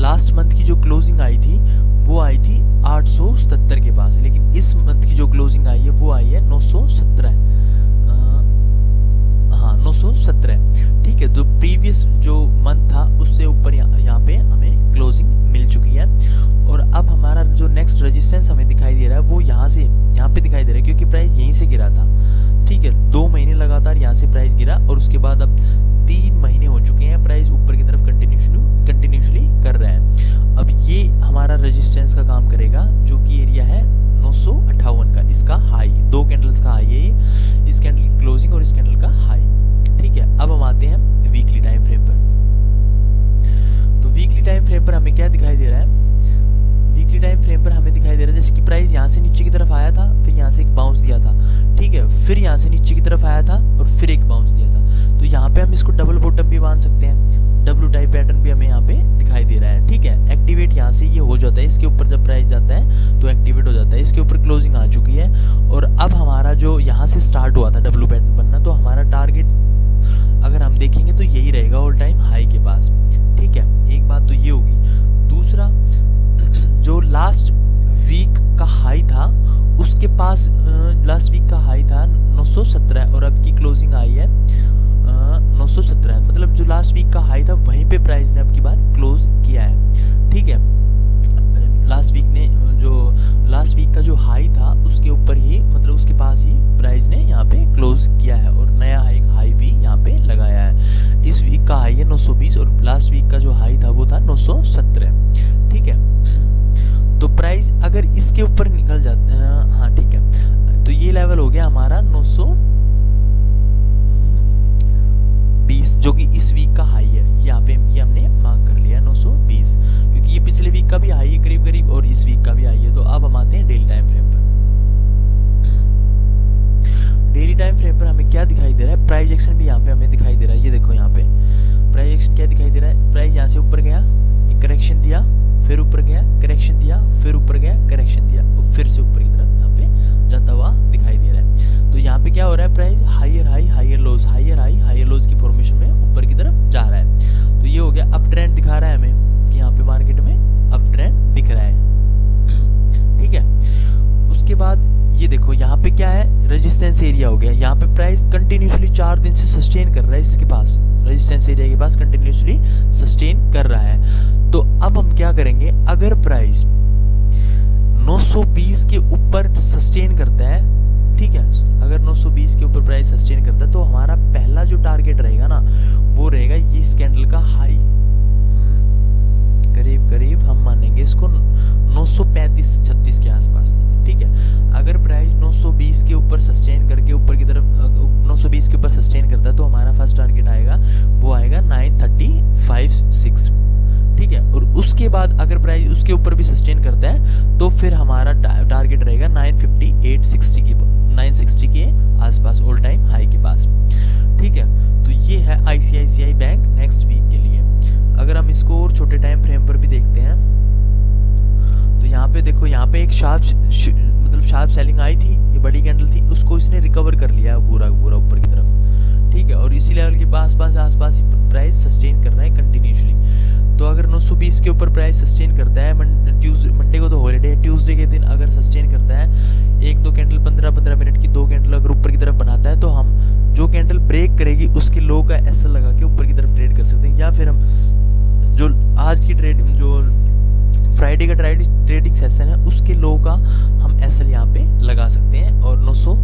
Last month की जो closing आई थी वो आई थी 877 के पास, लेकिन इस मंथ की जो क्लोजिंग आई है वो आई है 917। हाँ 917, ठीक है। तो प्रीवियस जो मंथ था उससे ऊपर यहाँ पे हमें क्लोजिंग मिल चुकी है। और अब हमारा जो नेक्स्ट रेजिस्टेंस हमें दिखाई दे रहा है वो यहाँ पे दिखाई दे रहा है, क्योंकि प्राइस यहीं से गिरा था, ठीक है। 2 महीने लगातार यहाँ से प्राइस गिरा और उसके बाद अब 3 महीने हो चुके हैं प्राइस ऊपर की तरफ कंटिन्यूसली कर रहा है। अब ये हमारा रेजिस्टेंस का काम करेगा, जो कि एरिया है 958 का, इसका हाई, 2 कैंडल्स का हाई है ये, इस कैंडल की क्लोजिंग और इस कैंडल का हाई, ठीक है। अब हम आते हैं वीकली टाइम फ्रेम पर। तो वीकली टाइम फ्रेम पर हमें क्या दिखाई दे रहा है? वीकली टाइम फ्रेम पर हमें दिखाई दे रहा है जैसे कि प्राइस यहाँ से नीचे की तरफ आया था, फिर यहाँ से एक बाउंस दिया था, ठीक है, फिर यहाँ से नीचे की तरफ आया था और फिर एक बाउंस दिया था। तो यहाँ पे हम इसको डबल बॉटम भी मान सकते हैं, डब्ल्यू टाइप पैटर्न भी हमें यहाँ पे दिखाई दे रहा है, ठीक है। एक्टिवेट यहाँ से ये हो जाता है, इसके ऊपर जब प्राइस जाता है तो एक्टिवेट हो जाता है, इसके ऊपर क्लोजिंग आ चुकी है। और अब हमारा जो यहाँ से स्टार्ट हुआ था डब्ल्यू पैटर्न बनना, तो हमारा टारगेट अगर हम देखेंगे तो यही रहेगा ऑल टाइम हाई के पास, ठीक है। एक बात तो ये होगी। दूसरा, जो लास्ट वीक का हाई था उसके पास, लास्ट वीक का हाई था 917 और अब की क्लोजिंग आई है 917, मतलब जो लास्ट वीक का हाई था वहीं पे प्राइस ने अब की बार क्लोज किया है, ठीक है। लास्ट वीक का जो हाई था उसके ऊपर ही, मतलब उसके पास ही प्राइस ने यहाँ पे क्लोज किया है और नया हाई भी यहाँ पे लगाया है। इस वीक का हाई है 920 और लास्ट वीक का जो हाई था वो था 917, ठीक है। तो प्राइस अगर इसके ऊपर निकल जाते हैं, हाँ ठीक है, तो ये लेवल हो गया हमारा 920, जो कि इस वीक का हाई है। यहाँ पे ये हमने मार्क कर लिया 920, क्योंकि ये पिछले वीक का भी हाई है करीब करीब और इस वीक का भी हाई है। तो अब हम आते हैं डेली टाइम फ्रेम पर। डेली टाइम फ्रेम पर हमें क्या दिखाई दे रहा है? प्राइस एक्शन भी यहाँ पे हमें दिखाई दे रहा है। ये देखो यहाँ पे प्राइस एक्शन क्या दिखाई दे रहा है? प्राइस यहाँ से ऊपर गया, एक करेक्शन दिया, फिर ऊपर गया, करेक्शन दिया, फिर ऊपर गया, करेक्शन दिया और फिर से ऊपर की तरफ यहाँ पे जाता हुआ दिखाई दे रहा है। तो यहाँ पे क्या हो रहा है? Price higher high higher lows, higher high higher lows की फॉर्मेशन में ऊपर की तरफ जा रहा है। तो ये हो गया, अप ट्रेंड दिखा रहा है हमें कि यहाँ पे मार्केट में अप ट्रेंड दिख रहा है, ठीक है। उसके बाद ये देखो यहाँ पे क्या है? रेजिस्टेंस एरिया हो गया। यहाँ पे प्राइस कंटिन्यूसली 4 दिन से सस्टेन कर रहा है, इसके पास रेजिस्टेंस एरिया के पास कंटिन्यूसली सस्टेन कर रहा है। तो अब हम क्या करेंगे? अगर प्राइस 920 के ऊपर सस्टेन करता है, ठीक है, अगर 920 के ऊपर प्राइस सस्टेन करता है तो हमारा पहला जो टारगेट रहेगा ना वो रहेगा ये इस कैंडल का हाई, करीब करीब हम मानेंगे इसको 935-36 के आसपास, ठीक है। अगर प्राइस 920 के ऊपर सस्टेन करके ऊपर की तरफ 920 के ऊपर सस्टेन करता है तो हमारा फर्स्ट टारगेट आएगा, वो आएगा 935.6, ठीक है। और उसके बाद अगर प्राइस उसके ऊपर भी सस्टेन करता है तो फिर हमारा टारगेट रहेगा 960 के आसपास, ऑल टाइम हाई के पास, ठीक है। तो ये है आईसीआईसीआई बैंक नेक्स्ट वीक के लिए। अगर हम इसको और छोटे टाइम फ्रेम पर भी देखते हैं तो यहाँ पे देखो, यहाँ पे एक शार्प सेलिंग आई थी, ये बड़ी कैंडल थी, उसको इसने रिकवर कर लिया पूरा ऊपर की तरफ, ठीक है। और इसी लेवल के आसपास ही प्राइस सस्टेन कर रहा है कंटिन्यूसली। तो अगर 920 के ऊपर प्राइस सस्टेन करता है, मंडे को तो हॉलीडे है, ट्यूसडे के दिन अगर सस्टेन करता है, 1-2 कैंडल 15-15 मिनट की 2 कैंडल अगर ऊपर की तरफ बनाता है तो हम जो कैंडल ब्रेक करेगी उसके लो का एसएल लगा के ऊपर की तरफ ट्रेड कर सकते हैं। या फिर हम जो आज की जो फ्राइडे का ट्रेडिंग सेशन है उसके लो का हम एसएल यहाँ पे लगा सकते हैं और 900